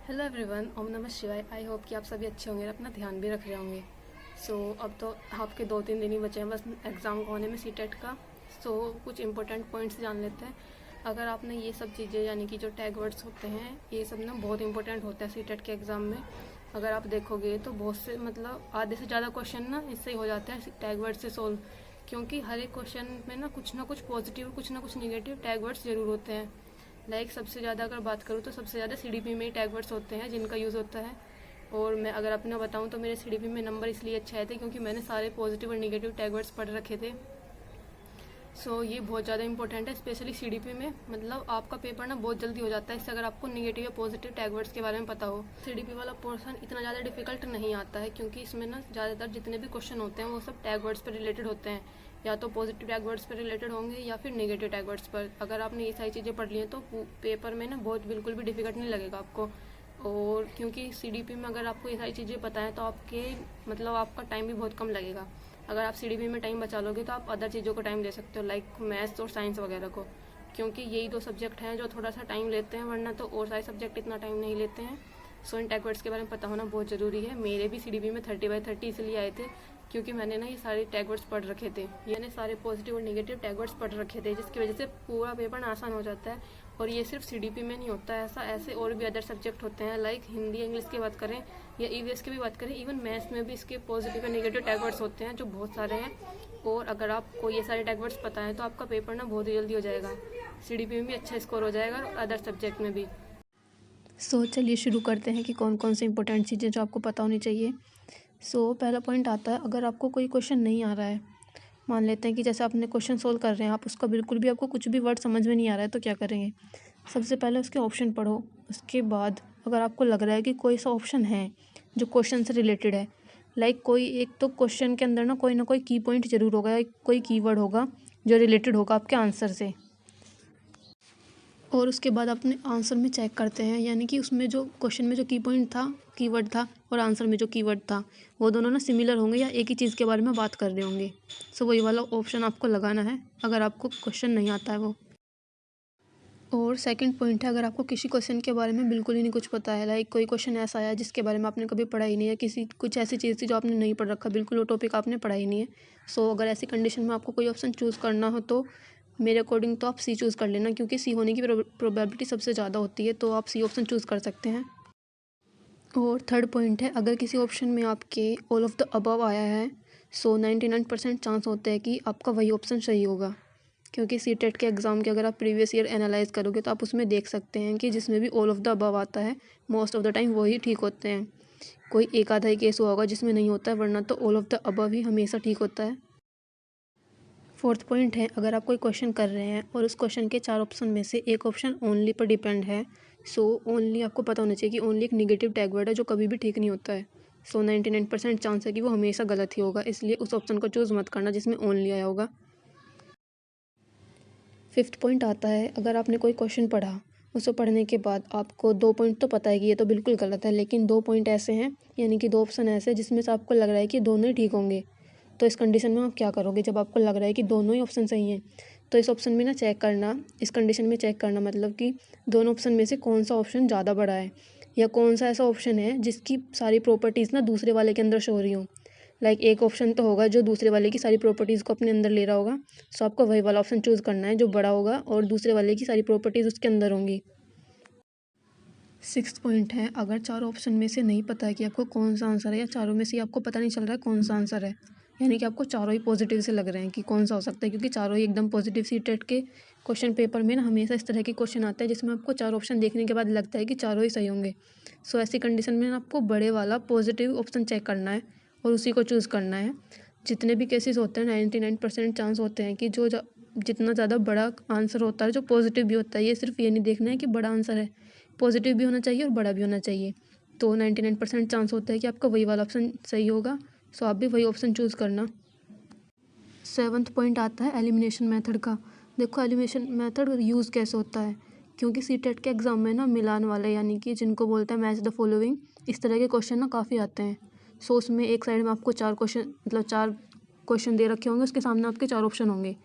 Hello everyone, ओम नमः शिवाय। I hope कि आप सभी अच्छे होंगे और अपना ध्यान भी रख रहे होंगे। अब तो आपके 2-3 दिन ही बचे हैं बस एग्ज़ाम होने में सीटेट का। कुछ इंपॉर्टेंट पॉइंट्स जान लेते हैं। अगर आपने ये सब चीज़ें यानी कि जो टैग वर्ड्स होते हैं ये सब ना बहुत इंपॉर्टेंट होता है सीटेट के एग्ज़ाम में। अगर आप देखोगे तो बहुत से मतलब आधे से ज़्यादा क्वेश्चन ना इससे ही हो जाता है टैग वर्ड से सोल्व, क्योंकि हर एक क्वेश्चन में ना कुछ पॉजिटिव कुछ ना कुछ निगेटिव टैग वर्ड्स ज़रूर होते हैं। सबसे ज़्यादा अगर बात करूँ तो सबसे ज़्यादा सीडीपी में ही टैग वर्ड्स होते हैं जिनका यूज़ होता है। और मैं अगर अपना बताऊँ तो मेरे सीडीपी में नंबर इसलिए अच्छे आए थे क्योंकि मैंने सारे पॉजिटिव और निगेटिव टैग वर्ड्स पढ़ रखे थे। ये बहुत ज़्यादा इंपॉर्टेंट है स्पेशली सीडीपी में। मतलब आपका पेपर ना बहुत जल्दी हो जाता है इससे अगर आपको निगेटिव या पॉजिटिव टैग वर्ड्स के बारे में पता हो। सीडीपी वाला पोर्शन इतना ज़्यादा डिफिकल्ट नहीं आता है क्योंकि इसमें ना ज़्यादातर जितने भी क्वेश्चन होते हैं वो सब टैग वर्ड्स पर रिलेटेड होते हैं, या तो पॉजिटिव टैग वर्ड्स पर रिलेटेड होंगे या फिर नेगेटिव टैग वर्ड्स पर। अगर आपने ये सारी चीज़ें पढ़ ली हैं तो पेपर में ना बहुत बिल्कुल भी डिफिकल्ट नहीं लगेगा आपको। और क्योंकि सीडीपी में अगर आपको ये सारी चीज़ें पता है तो आपके मतलब आपका टाइम भी बहुत कम लगेगा। अगर आप सीडीपी में टाइम बचा लोगे तो आप अदर चीज़ों को टाइम दे सकते हो लाइक मैथ्स और साइंस वगैरह को, क्योंकि यही दो सब्जेक्ट हैं जो थोड़ा सा टाइम लेते हैं, वरना तो और सारे सब्जेक्ट इतना टाइम नहीं लेते हैं। इन टैग वर्ड्स के बारे में पता होना बहुत ज़रूरी है। मेरे भी सीडीपी में 30/30 इसलिए आए थे क्योंकि मैंने ना ये सारे टैग वर्ड्स पढ़ रखे थे। मैंने सारे पॉजिटिव और नेगेटिव टैग वर्ड्स पढ़ रखे थे जिसकी वजह से पूरा पेपर आसान हो जाता है। और ये सिर्फ सीडीपी में नहीं होता है ऐसे और भी अदर सब्जेक्ट होते हैं लाइक हिंदी इंग्लिश की बात करें या ईवीएस की भी बात करें, इवन मैथ्स में भी इसके पॉजिटिव और नेगेटिव टैग वर्ड्स होते हैं जो बहुत सारे हैं। और अगर आपको ये सारे टैग वर्ड्स पता है तो आपका पेपर ना बहुत ही जल्दी हो जाएगा, सीडीपी में भी अच्छा स्कोर हो जाएगा और अदर सब्जेक्ट में भी। चलिए शुरू करते हैं कि कौन कौन सी इंपॉर्टेंट चीज़ें जो आपको पता होनी चाहिए। पहला पॉइंट आता है, अगर आपको कोई क्वेश्चन नहीं आ रहा है, मान लेते हैं कि जैसे आपने क्वेश्चन सोल्व कर रहे हैं, आप उसका बिल्कुल भी आपको कुछ भी वर्ड समझ में नहीं आ रहा है तो क्या करेंगे। सबसे पहले उसके ऑप्शन पढ़ो। उसके बाद अगर आपको लग रहा है कि कोई सा ऑप्शन है जो क्वेश्चन से रिलेटेड है, लाइक कोई एक तो क्वेश्चन के अंदर ना कोई की पॉइंट ज़रूर होगा या कोई कीवर्ड होगा जो रिलेटेड होगा आपके आंसर से। और उसके बाद अपने आंसर में चेक करते हैं, यानी कि उसमें जो क्वेश्चन में जो की पॉइंट था, कीवर्ड था, और आंसर में जो कीवर्ड था वो दोनों ना सिमिलर होंगे या एक ही चीज़ के बारे में बात कर रहे होंगे। वही वाला ऑप्शन आपको लगाना है अगर आपको क्वेश्चन नहीं आता है वो। और सेकंड पॉइंट है, अगर आपको किसी क्वेश्चन के बारे में बिल्कुल ही नहीं कुछ पता है, लाइक कोई क्वेश्चन ऐसा आया जिसके बारे में आपने कभी पढ़ा ही नहीं है, कुछ ऐसी चीज़ थी जो आपने नहीं पढ़ रखा, बिल्कुल वो टॉपिक आपने पढ़ा ही नहीं है। अगर ऐसी कंडीशन में आपको कोई ऑप्शन चूज़ करना हो तो मेरे अकॉर्डिंग तो आप सी चूज़ कर लेना, क्योंकि सी होने की प्रोबेबिलिटी सबसे ज़्यादा होती है, तो आप सी ऑप्शन चूज़ कर सकते हैं। और थर्ड पॉइंट है, अगर किसी ऑप्शन में आपके ऑल ऑफ द अबव आया है 99% चांस होता है कि आपका वही ऑप्शन सही होगा, क्योंकि सीटेट के एग्ज़ाम के अगर आप प्रीवियस ईयर एनालाइज करोगे तो आप उसमें देख सकते हैं कि जिसमें भी ऑल ऑफ द अबव आता है मोस्ट ऑफ द टाइम वही ठीक होते हैं। कोई एक आधा ही केस हुआ होगा जिसमें नहीं होता है, वरना तो ऑल ऑफ द अबव ही हमेशा ठीक होता है। फोर्थ पॉइंट है, अगर आप कोई क्वेश्चन कर रहे हैं और उस क्वेश्चन के 4 ऑप्शन में से एक ऑप्शन ओनली पर डिपेंड है, ओनली आपको पता होना चाहिए कि ओनली एक निगेटिव टैग वर्ड है जो कभी भी ठीक नहीं होता है। 99% चांस है कि वो हमेशा गलत ही होगा, इसलिए उस ऑप्शन को चूज़ मत करना जिसमें ओनली आया होगा। फिफ्थ पॉइंट आता है, अगर आपने कोई क्वेश्चन पढ़ा, उसे पढ़ने के बाद आपको 2 पॉइंट तो पता है कि ये तो बिल्कुल गलत है, लेकिन 2 पॉइंट ऐसे हैं, यानी कि 2 ऑप्शन ऐसे हैं जिसमें से आपको लग रहा है कि दोनों ही ठीक होंगे। तो इस कंडीशन में आप क्या करोगे, जब आपको लग रहा है कि दोनों ही ऑप्शन सही हैं, तो इस ऑप्शन में ना चेक करना, इस कंडीशन में चेक करना मतलब कि दोनों ऑप्शन में से कौन सा ऑप्शन ज़्यादा बड़ा है, या कौन सा ऐसा ऑप्शन है जिसकी सारी प्रॉपर्टीज़ ना दूसरे वाले के अंदर शो हो रही हो। लाइक एक ऑप्शन तो होगा जो दूसरे वाले की सारी प्रॉपर्टीज़ को अपने अंदर ले रहा होगा, आपको वही वाला ऑप्शन चूज़ करना है जो बड़ा होगा और दूसरे वाले की सारी प्रॉपर्टीज़ उसके अंदर होंगी। सिक्स्थ पॉइंट है, अगर 4 ऑप्शन में से नहीं पता है कि आपको कौन सा आंसर है, या चारों में से आपको पता नहीं चल रहा है कौन सा आंसर है, यानी कि आपको चारों ही पॉजिटिव से लग रहे हैं कि कौन सा हो सकता है, क्योंकि चारों ही एकदम पॉजिटिव सी टेट के क्वेश्चन पेपर में ना हमेशा इस तरह के क्वेश्चन आते हैं जिसमें आपको 4 ऑप्शन देखने के बाद लगता है कि चारों ही सही होंगे। ऐसी कंडीशन में आपको बड़े वाला पॉजिटिव ऑप्शन चेक करना है और उसी को चूज़ करना है। जितने भी केसेस होते हैं 99% चांस होते हैं कि जितना ज़्यादा बड़ा आंसर होता है जो पॉजिटिव भी होता है, ये सिर्फ ये नहीं देखना है कि बड़ा आंसर है, पॉजिटिव भी होना चाहिए और बड़ा भी होना चाहिए। तो 99% चांस होता है कि आपका वही वाला ऑप्शन सही होगा, आप भी वही ऑप्शन चूज़ करना। सेवन्थ पॉइंट आता है एलिमिनेशन मेथड का। देखो एलिमिनेशन मेथड यूज़ कैसे होता है, क्योंकि सीटेट के एग्ज़ाम में ना मिलान वाले, यानी कि जिनको बोलते हैं मैच द फॉलोइंग, इस तरह के क्वेश्चन ना काफ़ी आते हैं। उसमें एक साइड में आपको 4 क्वेश्चन दे रखे होंगे, उसके सामने आपके 4 ऑप्शन होंगे।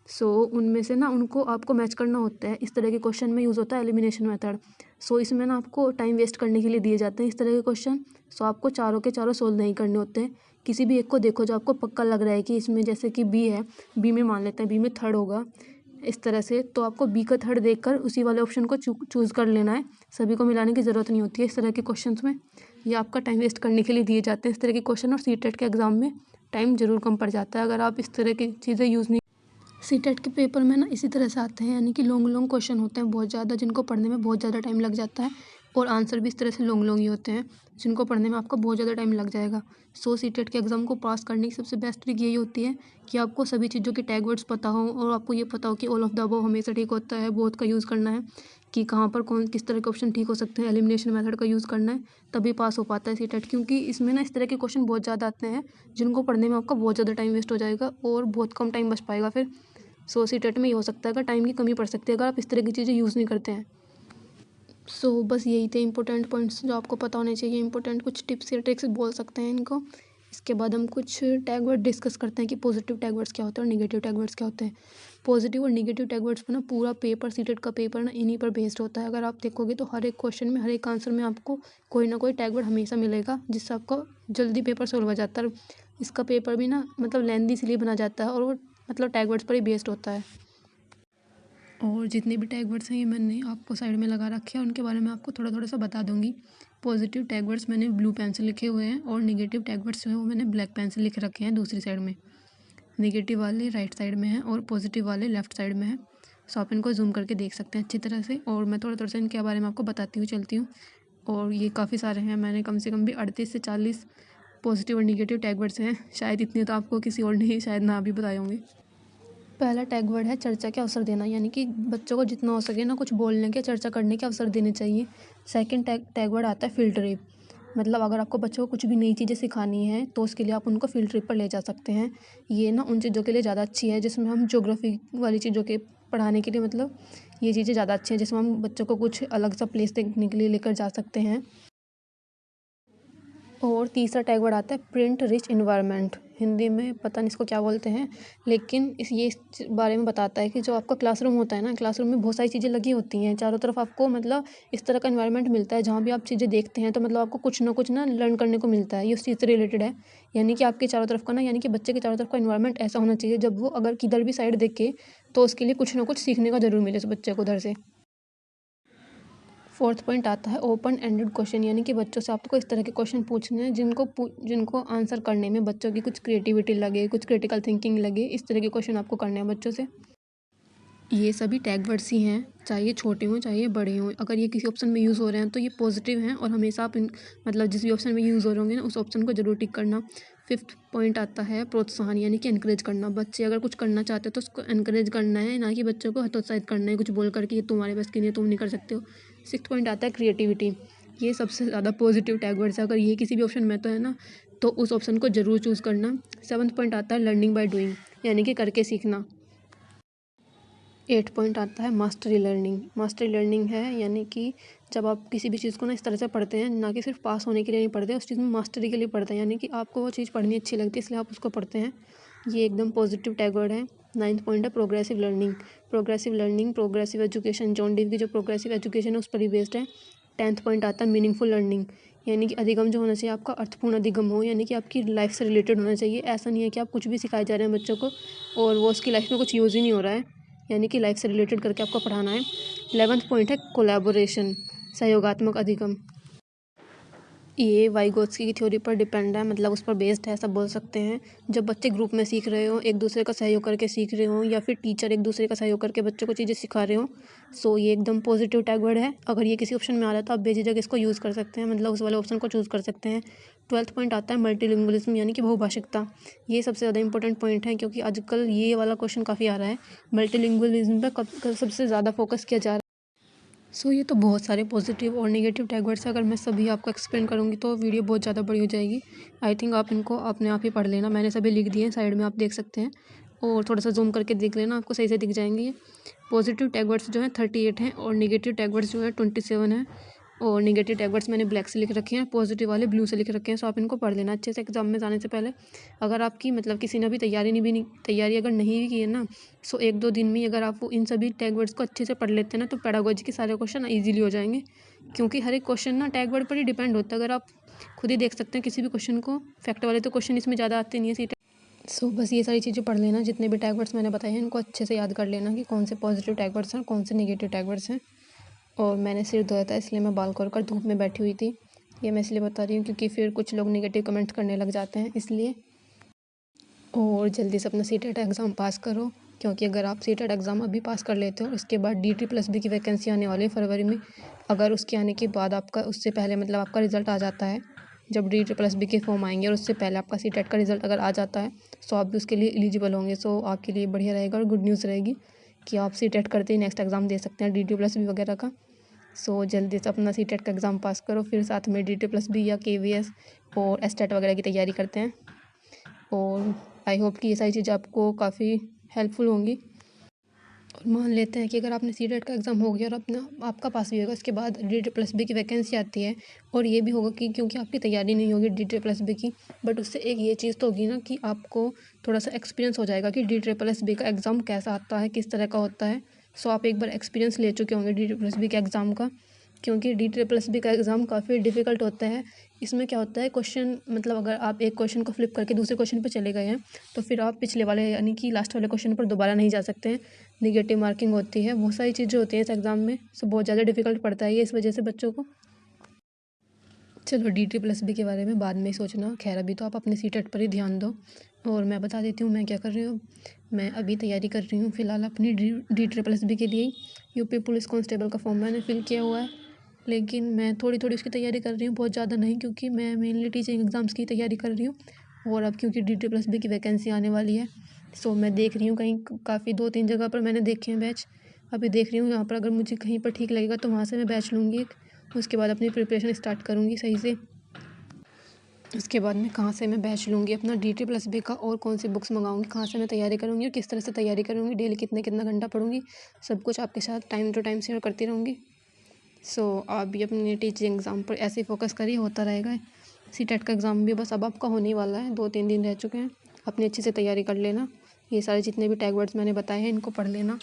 सो उनमें से ना उनको आपको मैच करना होता है। इस तरह के क्वेश्चन में यूज़ होता है एलिमिनेशन मेथड। सो इसमें ना आपको टाइम वेस्ट करने के लिए दिए जाते हैं इस तरह के क्वेश्चन। सो आपको चारों के चारों सोल्व नहीं करने होते हैं। किसी भी एक को देखो जो आपको पक्का लग रहा है कि इसमें, जैसे कि बी है, बी में मान लेते हैं बी में थर्ड होगा इस तरह से, तो आपको बी का थर्ड देखकर उसी वाले ऑप्शन को चूज़ कर लेना है। सभी को मिलाने की ज़रूरत नहीं होती है इस तरह के क्वेश्चंस में। ये आपका टाइम वेस्ट करने के लिए दिए जाते हैं इस तरह के क्वेश्चन, और सीटेट के एग्ज़ाम में टाइम ज़रूर कम पड़ जाता है अगर आप इस तरह की चीज़ें यूज़ नहीं। सीटेट के पेपर में ना इसी तरह से आते हैं, यानी कि लॉन्ग क्वेश्चन होते हैं बहुत ज़्यादा, जिनको पढ़ने में बहुत ज़्यादा टाइम लग जाता है, और आंसर भी इस तरह से लॉन्ग ही होते हैं जिनको पढ़ने में आपको बहुत ज़्यादा टाइम लग जाएगा। सो सीटेट के एग्ज़ाम को पास करने की सबसे बेस्ट ट्रिक यही होती है कि आपको सभी चीज़ों के टैग वर्ड्स पता हो, और आपको ये पता हो कि ऑल ऑफ द अबव हमेशा ठीक होता है, बोथ का यूज़ करना है कि कहाँ पर कौन किस तरह के ऑप्शन ठीक हो सकते हैं, एलिमिनेशन मेथड का यूज़ करना है, तभी पास हो पाता है सीटेट। क्योंकि इसमें ना इस तरह के क्वेश्चन बहुत ज़्यादा आते हैं जिनको पढ़ने में आपका बहुत ज़्यादा टाइम वेस्ट हो जाएगा और बहुत कम टाइम बच पाएगा फिर। सो सीटेट में ये हो सकता है कि टाइम की कमी पड़ सकती है अगर आप इस तरह की चीज़ें यूज़ नहीं करते हैं। सो बस यही थे इंपॉर्टेंट पॉइंट्स जो आपको पता होने चाहिए, इंपॉर्टेंट कुछ टिप्स या ट्रिक्स बोल सकते हैं इनको। इसके बाद हम कुछ टैग वर्ड डिस्कस करते हैं कि पॉजिटिव टैग वर्ड्स क्या होते हैं और नेगेटिव टैग वर्ड्स क्या होते हैं। पॉजिटिव और नेगेटिव टैग वर्ड्स पर ना पूरा पेपर, सीटेट का पेपर ना इन्हीं पर बेस्ड होता है। अगर आप देखोगे तो हर एक क्वेश्चन में, हर एक आंसर में आपको कोई ना कोई टैग वर्ड हमेशा मिलेगा, जिससे आपको जल्दी पेपर सॉल्व हो जाता है। इसका पेपर भी ना मतलब लेंथी इसलिए बना जाता है, और वो मतलब टैग वर्ड्स पर ही बेस्ड होता है। और जितने भी टैग वर्ड्स हैं ये मैंने आपको साइड में लगा रखे हैं, उनके बारे में आपको थोड़ा थोड़ा सा बता दूंगी। पॉजिटिव टैग वर्ड्स मैंने ब्लू पेन से लिखे हुए हैं, और नेगेटिव टैग वर्ड्स जो है वो मैंने ब्लैक पेन से लिख रखे हैं दूसरी साइड में। नेगेटिव वाले राइट साइड में हैं और पॉजिटिव वाले लेफ्ट साइड में हैं। सो आप इनको जूम करके देख सकते हैं अच्छी तरह से, और मैं थोड़ा थोड़ा सा इनके बारे में आपको बताती हूँ चलती हूँ। और ये काफ़ी सारे हैं, मैंने कम से कम भी 38 से 40 पॉजिटिव और नेगेटिव टैग वर्ड्स हैं। शायद इतने तो आपको किसी और ने शायद ना भी बताए होंगे। पहला टैग वर्ड है चर्चा के अवसर देना, यानी कि बच्चों को जितना हो सके ना कुछ बोलने के, चर्चा करने के अवसर देने चाहिए। सेकंड टैग वर्ड आता है फील्ड ट्रिप, मतलब अगर आपको बच्चों को कुछ भी नई चीज़ें सिखानी है तो उसके लिए आप उनको फील्ड ट्रिप पर ले जा सकते हैं। ये ना उन चीज़ों के लिए ज़्यादा अच्छी है जिसमें हम ज्योग्राफी वाली चीज़ों के पढ़ाने के लिए, मतलब ये चीज़ें ज़्यादा अच्छी हैं जिसमें हम बच्चों को कुछ अलग सा प्लेस देखने के लिए लेकर जा सकते हैं। और तीसरा टैग वर्ड आता है प्रिंट रिच इन्वायरमेंट, हिंदी में पता नहीं इसको क्या बोलते हैं, लेकिन इस बारे में बताता है कि जो आपका क्लासरूम होता है ना, क्लासरूम में बहुत सारी चीज़ें लगी होती हैं चारों तरफ, आपको मतलब इस तरह का इन्वायरमेंट मिलता है जहाँ भी आप चीज़ें देखते हैं तो मतलब आपको कुछ ना लर्न करने को मिलता है। ये उस चीज़ से रिलेटेड है, यानी कि आपके चारों तरफ का ना, यानी कि बच्चे के चारों तरफ का इन्वायरमेंट ऐसा होना चाहिए जब वो अगर किधर भी साइड देखे तो उसके लिए कुछ ना कुछ सीखने का ज़रूर मिले उस बच्चे को उधर से। फोर्थ पॉइंट आता है ओपन एंडेड क्वेश्चन, यानी कि बच्चों से आपको इस तरह के क्वेश्चन पूछने हैं जिनको आंसर करने में बच्चों की कुछ क्रिएटिविटी लगे, कुछ क्रिटिकल थिंकिंग लगे, इस तरह के क्वेश्चन आपको करने हैं बच्चों से। ये सभी टैग वर्ड्स ही हैं, चाहे छोटे हों चाहे बड़े हों। अगर ये किसी ऑप्शन में यूज़ हो रहे हैं तो ये पॉजिटिव हैं, और हमेशा आप मतलब जिस भी ऑप्शन में यूज़ हो रहे होंगे ना उस ऑप्शन को जरूर टिक करना। फिफ्थ पॉइंट आता है प्रोत्साहन, यानी कि एनकरेज करना। बच्चे अगर कुछ करना चाहते हो तो उसको एनकरेज करना है, ना कि बच्चों को हतोत्साहित करना है कुछ बोल करके ये तुम्हारे बस की नहीं, तुम नहीं कर सकते हो। सिक्स्थ पॉइंट आता है क्रिएटिविटी, ये सबसे ज़्यादा पॉजिटिव टैग वर्ड्स है। अगर ये किसी भी ऑप्शन में तो है ना, तो उस ऑप्शन को जरूर चूज़ करना। सेवन्थ पॉइंट आता है लर्निंग बाय डूइंग, यानी कि करके सीखना। 8 पॉइंट आता है मास्टरी लर्निंग। मास्टरी लर्निंग है यानी कि जब आप किसी भी चीज़ को ना इस तरह से पढ़ते हैं, ना कि सिर्फ पास होने के लिए नहीं पढ़ते, उस चीज़ में मास्टरी के लिए पढ़ते हैं, यानी कि आपको वो चीज़ पढ़नी अच्छी लगती है इसलिए आप उसको पढ़ते हैं। ये एकदम पॉजिटिव टैग वर्ड है। 9th पॉइंट है progressive learning. Progressive education, John Dew की जो प्रोग्रेसिव एजुकेशन है उस पर ही बेस्ड है। 10th पॉइंट आता है मीनिंगफुल लर्निंग, यानी कि अधिगम जो होना चाहिए आपका अर्थपूर्ण अधिगम हो, यानी कि आपकी लाइफ से रिलेटेड होना चाहिए। ऐसा नहीं है कि आप कुछ भी सिखाए जा रहे हैं बच्चों को और वो उसकी लाइफ में कुछ यूज़ ही नहीं हो रहा है, यानी कि लाइफ से रिलेटेड करके आपको पढ़ाना है। 11th पॉइंट है कोलैबोरेशन, सहयोगात्मक अधिगम। ये वाइगोत्स्की की थ्योरी पर डिपेंड है, मतलब उस पर बेस्ड है, ऐसा बोल सकते हैं। जब बच्चे ग्रुप में सीख रहे हो, एक दूसरे का सहयोग करके सीख रहे हो, या फिर टीचर एक दूसरे का सहयोग करके बच्चों को चीज़ें सिखा रहे हो, सो ये एकदम पॉजिटिव टैग वर्ड है। अगर ये किसी ऑप्शन में आ रहा है तो आप बेझिझक इसको यूज़ कर सकते हैं, मतलब उस वाले ऑप्शन को चूज़ कर सकते हैं। 12th पॉइंट आता है मल्टीलिंगुअलिज्म, यानी कि बहुभाषिकता। ये सबसे ज़्यादा इंपॉर्टेंट पॉइंट है क्योंकि आजकल ये वाला क्वेश्चन काफ़ी आ रहा है। मल्टीलिंगुअलिज्म पर सबसे ज़्यादा फोकस किया जा रहा है। सो ये तो बहुत सारे पॉजिटिव और नेगेटिव टैग वर्ड्स है। अगर मैं सभी आपको एक्सप्लेन करूँगी तो वीडियो बहुत ज़्यादा बड़ी हो जाएगी। आई थिंक आप इनको अपने आप ही पढ़ लेना, मैंने सभी लिख दिए हैं, साइड में आप देख सकते हैं, और थोड़ा सा जूम करके देख लेना, आपको सही से दिख जाएंगे। ये पॉजिटिव टैग वर्ड्स जो है 38 हैं और नेगेटिव टैग वर्ड्स जो है 27 है। और नेगेटिव टैग वर्ड्स मैंने ब्लैक से लिख रखे हैं, पॉजिटिव वाले ब्लू से लिख रखे हैं। सो आप इनको पढ़ लेना अच्छे से एग्जाम में जाने से पहले। अगर आपकी मतलब किसी ने अभी तैयारी अगर नहीं भी की है ना, सो 1-2 दिन में अगर आप वो इन सभी टैग वर्ड्स को अच्छे से पढ़ लेते हैं ना, तो पेडागोजी के सारे क्वेश्चन ईजिली हो जाएंगे, क्योंकि हर एक क्वेश्चन ना टैग वर्ड पर ही डिपेंड होता है। अगर आप खुद ही देख सकते हैं किसी भी क्वेश्चन को, फैक्ट वाले तो क्वेश्चन इसमें ज़्यादा आते नहीं है सीटेट। सो बस ये सारी चीज़ें पढ़ लेना, जितने भी टैग वर्ड्स मैंने बताए हैं इनको अच्छे से याद कर लेना कि कौन से पॉजिटिव टैग वर्ड्स हैं, कौन से नेगेटिव टैग वर्ड्स हैं। और मैंने सिर धोया था इसलिए मैं बाल खोल कर धूप में बैठी हुई थी। ये मैं इसलिए बता रही हूँ क्योंकि फिर कुछ लोग नेगेटिव कमेंट्स करने लग जाते हैं, इसलिए। और जल्दी से अपना सीटेट एग्ज़ाम पास करो, क्योंकि अगर आप सीटेट एग्ज़ाम अभी पास कर लेते हो, उसके बाद DT+B की वैकेंसी आने वाली है फरवरी में। अगर उसके आने के बाद आपका उससे पहले मतलब आपका रिज़ल्ट आ जाता है, जब DT+B के फॉर्म आएंगे और उससे पहले आपका सीटेट का रिज़ल्ट अगर आ जाता है, तो आप भी उसके लिए एलिजिबल होंगे। सो आपके लिए बढ़िया रहेगा और गुड न्यूज़ रहेगी कि आप सीटेट करते ही नेक्स्ट एग्ज़ाम दे सकते हैं DT+B वगैरह का। सो जल्दी से अपना सीटेट का एग्ज़ाम पास करो, फिर साथ में DT+B या KVS और एस्टेट वगैरह की तैयारी करते हैं। और आई होप कि ये सारी चीज़ें आपको काफ़ी हेल्पफुल होंगी। और मान लेते हैं कि अगर आपने सीटेट का एग्ज़ाम हो गया और अपना आपका पास भी होगा, उसके बाद DT+B की वैकेंसी आती है। और ये भी होगा कि क्योंकि आपकी तैयारी नहीं होगी DT+B की, बट उससे एक ये चीज़ तो होगी ना कि आपको थोड़ा सा एक्सपीरियंस हो जाएगा कि DT+B का एग्ज़ाम कैसा आता है, किस तरह का होता है। सो आप एक बार एक्सपीरियंस ले चुके होंगे DT+B के एग्ज़ाम का, क्योंकि DT+B का एग्ज़ाम काफ़ी डिफ़िकल्ट होता है। इसमें क्या होता है, क्वेश्चन मतलब अगर आप एक क्वेश्चन को फ्लिप करके दूसरे क्वेश्चन पर चले गए हैं, तो फिर आप पिछले वाले यानी कि लास्ट वाले क्वेश्चन पर दोबारा नहीं जा सकते हैं। नेगेटिव मार्किंग होती है, बहुत सारी चीज़ें होती हैं इस एग्ज़ाम में। सो बहुत ज़्यादा डिफ़िकल्ट पड़ता है ये इस वजह से बच्चों को। चलो DT+B के बारे में बाद में ही सोचना, खैर अभी तो आप अपने सीटेट पर ही ध्यान दो। और मैं बता देती हूँ मैं क्या कर रही हूँ। मैं अभी तैयारी कर रही हूँ फ़िलहाल अपनी DT+B के लिए। यूपी पुलिस कांस्टेबल का फॉर्म मैंने फिल किया हुआ है, लेकिन मैं थोड़ी थोड़ी उसकी तैयारी कर रही हूँ, बहुत ज़्यादा नहीं, क्योंकि मैं मेनली टीचिंग एग्ज़ाम्स की तैयारी कर रही हूँ। और अब क्योंकि DT+B की वैकेंसी आने वाली है, सो मैं देख रही हूँ कहीं काफ़ी 2-3 जगह पर मैंने देखे हैं बैच। अभी देख रही हूँ यहाँ पर अगर मुझे कहीं पर ठीक लगेगा तो वहाँ से मैं बैच लूँगी एक। उसके बाद अपनी प्रिपरेशन स्टार्ट करूँगी सही से। उसके बाद मैं कहाँ से मैं बैच लूँगी अपना DT+B का, और कौन सी बुक्स मंगाऊँगी, कहाँ से मैं तैयारी करूँगी और किस तरह से तैयारी करूँगी, डेली कितना घंटा पढ़ूँगी, सब कुछ आपके साथ टाइम टू टाइम शेयर करती रहूँगी। सो आप भी अपने टीचिंग एग्ज़ाम पर ऐसे ही फोकस करिए, होता रहेगा। सीटेट का एग्ज़ाम भी बस अब आपका होने वाला है, 2-3 दिन रह चुके हैं। अपनी अच्छे से तैयारी कर लेना, ये सारे जितने भी टैग वर्ड्स मैंने बताए हैं इनको पढ़ लेना,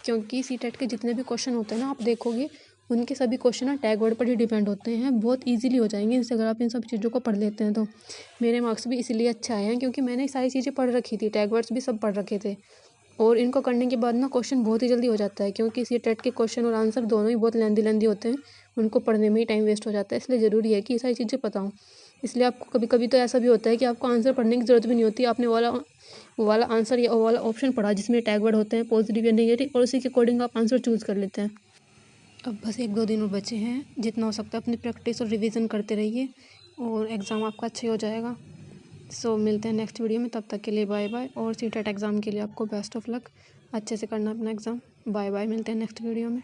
क्योंकि सीटेट के जितने भी क्वेश्चन होते हैं ना, आप देखोगे उनके सभी क्वेश्चन ना टैग वर्ड पर ही डिपेंड होते हैं। बहुत ईजिली हो जाएंगे इनसे अगर आप इन सब चीज़ों को पढ़ लेते हैं तो। मेरे मार्क्स भी इसीलिए अच्छे आए हैं क्योंकि मैंने सारी चीज़ें पढ़ रखी थी, टैग वर्ड्स भी सब पढ़ रखे थे। और इनको करने के बाद ना क्वेश्चन बहुत ही जल्दी हो जाता है, क्योंकि सीटेट के क्वेश्चन और आंसर दोनों ही बहुत लेंदी होते हैं, उनको पढ़ने में ही टाइम वेस्ट हो जाता है। इसलिए ज़रूरी है कि ये सारी चीज़ें पता हों। इसलिए आपको कभी कभी तो ऐसा भी होता है कि आपको आंसर पढ़ने की ज़रूरत भी नहीं होती, आपने वो वाला आंसर या वो वाला ऑप्शन पढ़ा जिसमें टैग वर्ड होते हैं पॉजिटिव या नेगेटिव, और उसी के अकॉर्डिंग आप आंसर चूज़ कर लेते हैं। अब बस 1-2 दिन और बचे हैं, जितना हो सकता है अपनी प्रैक्टिस और रिवीजन करते रहिए और एग्ज़ाम आपका अच्छा हो जाएगा। सो मिलते हैं नेक्स्ट वीडियो में, तब तक के लिए बाय बाय। और सीटेट एग्ज़ाम के लिए आपको बेस्ट ऑफ लक, अच्छे से करना अपना एग्ज़ाम। बाय बाय, मिलते हैं नेक्स्ट वीडियो में।